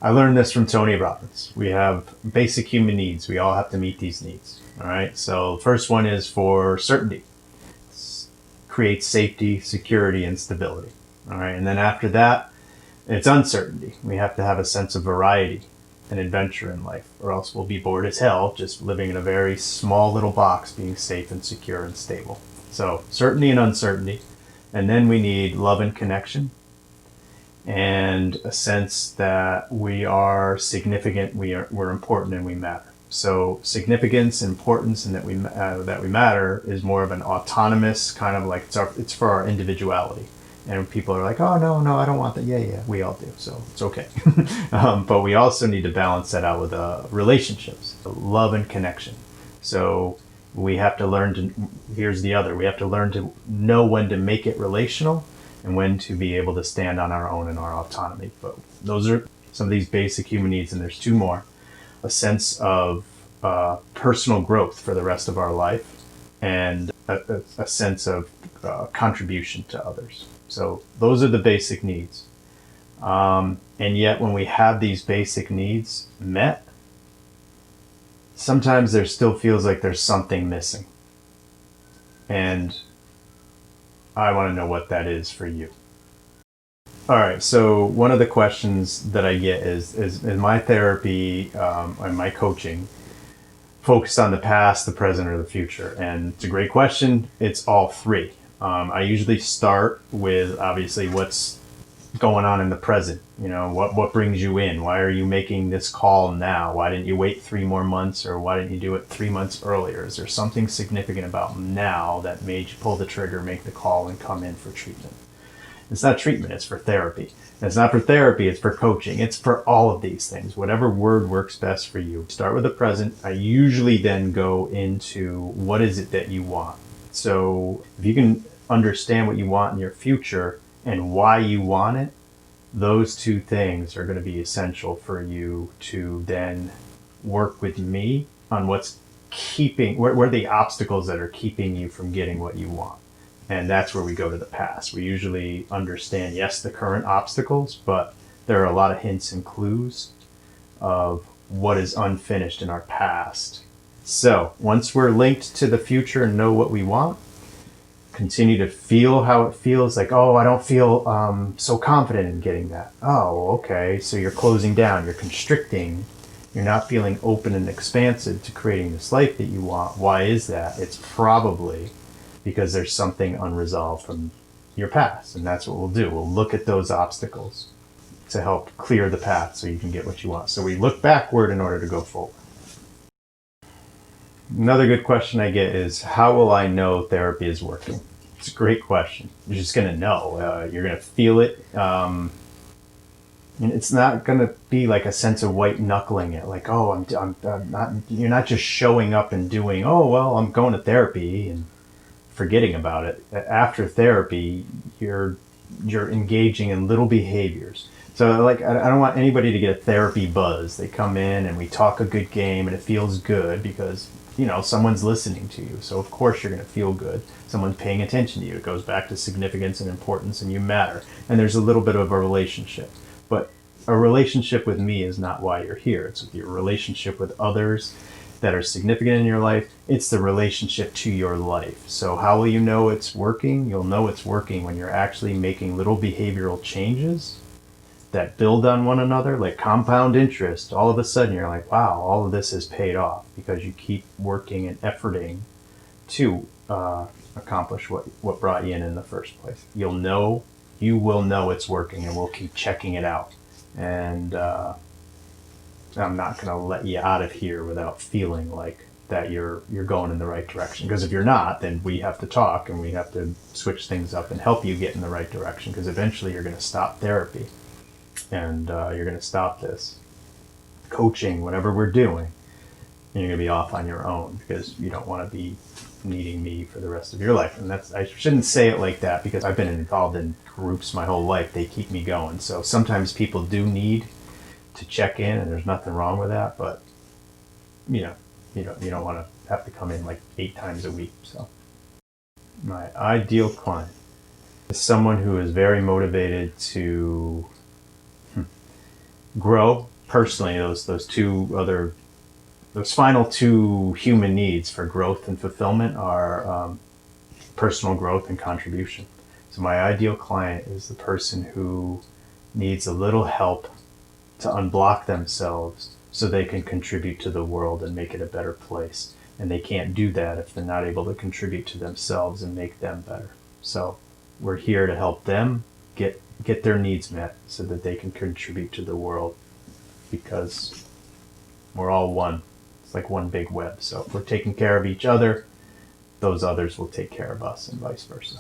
I learned this from Tony Robbins. We have basic human needs. We all have to meet these needs. All right. So the first one is for certainty. Creates safety, security, and stability. All right. And then after that, it's uncertainty. We have to have a sense of variety and adventure in life, or else we'll be bored as hell just living in a very small little box, being safe and secure and stable. So certainty and uncertainty. And then we need love and connection, and a sense that we are significant, we're important, and we matter. So significance, importance, and that we matter is more of an autonomous kind of like it's for our individuality. And people are like, oh no, I don't want that. Yeah, we all do. So it's okay. But we also need to balance that out with relationships, love and connection. So we have to learn to. Here's the other. We have to learn to know when to make it relational and when to be able to stand on our own and our autonomy. But those are some of these basic human needs, and there's two more. A sense of personal growth for the rest of our life, and a sense of contribution to others. So those are the basic needs. And yet when we have these basic needs met, sometimes there still feels like there's something missing. And I want to know what that is for you. All right, so one of the questions that I get is my therapy and my coaching focused on the past, the present, or the future? And it's a great question. It's all three. I usually start with obviously what's going on in the present. You know, what brings you in? Why are you making this call now? Why didn't you wait 3 more months, or why didn't you do it 3 months earlier? Is there something significant about now that made you pull the trigger, make the call, and come in for treatment? It's not treatment, it's for therapy. And it's not for therapy, it's for coaching. It's for all of these things. Whatever word works best for you. Start with the present. I usually then go into what is it that you want. So if you can understand what you want in your future and why you want it, those two things are going to be essential for you to then work with me on what's keeping, where are the obstacles that are keeping you from getting what you want. And that's where we go to the past. We usually understand, yes, the current obstacles, but there are a lot of hints and clues of what is unfinished in our past. So once we're linked to the future and know what we want, continue to feel how it feels. Like, oh, I don't feel so confident in getting that. Oh, okay. So you're closing down, you're constricting, you're not feeling open and expansive to creating this life that you want. Why is that? It's probably because there's something unresolved from your past. And that's what we'll do. We'll look at those obstacles to help clear the path so you can get what you want. So we look backward in order to go forward. Another good question I get is, how will I know therapy is working? It's a great question. You're just going to know. You're going to feel it. And it's not going to be like a sense of white knuckling it. Like, oh, I'm not. You're not just showing up and doing, oh, well, I'm going to therapy and forgetting about it. After therapy, you're engaging in little behaviors. So like, I don't want anybody to get a therapy buzz. They come in and we talk a good game and it feels good because, you know, someone's listening to you. So of course you're going to feel good. Someone's paying attention to you. It goes back to significance and importance, and you matter. And there's a little bit of a relationship. But a relationship with me is not why you're here. It's your relationship with others that are significant in your life. It's the relationship to your life. So how will you know it's working? You'll know it's working when you're actually making little behavioral changes that build on one another, like compound interest. All of a sudden you're like, wow, all of this has paid off because you keep working and efforting to accomplish what brought you in the first place. You will know it's working, and we'll keep checking it out. And I'm not going to let you out of here without feeling like that you're going in the right direction. Because if you're not, then we have to talk and we have to switch things up and help you get in the right direction. Because eventually you're going to stop therapy and you're going to stop this coaching, whatever we're doing, and you're going to be off on your own because you don't want to be needing me for the rest of your life. And I shouldn't say it like that because I've been involved in groups my whole life. They keep me going. So sometimes people do need to check in, and there's nothing wrong with that, but you don't want to have to come in like 8 times a week. So my ideal client is someone who is very motivated to grow personally, those final two human needs for growth and fulfillment are personal growth and contribution. So my ideal client is the person who needs a little help to unblock themselves so they can contribute to the world and make it a better place. And they can't do that if they're not able to contribute to themselves and make them better. So we're here to help them get their needs met so that they can contribute to the world, because we're all one. It's like one big web. So if we're taking care of each other, those others will take care of us, and vice versa.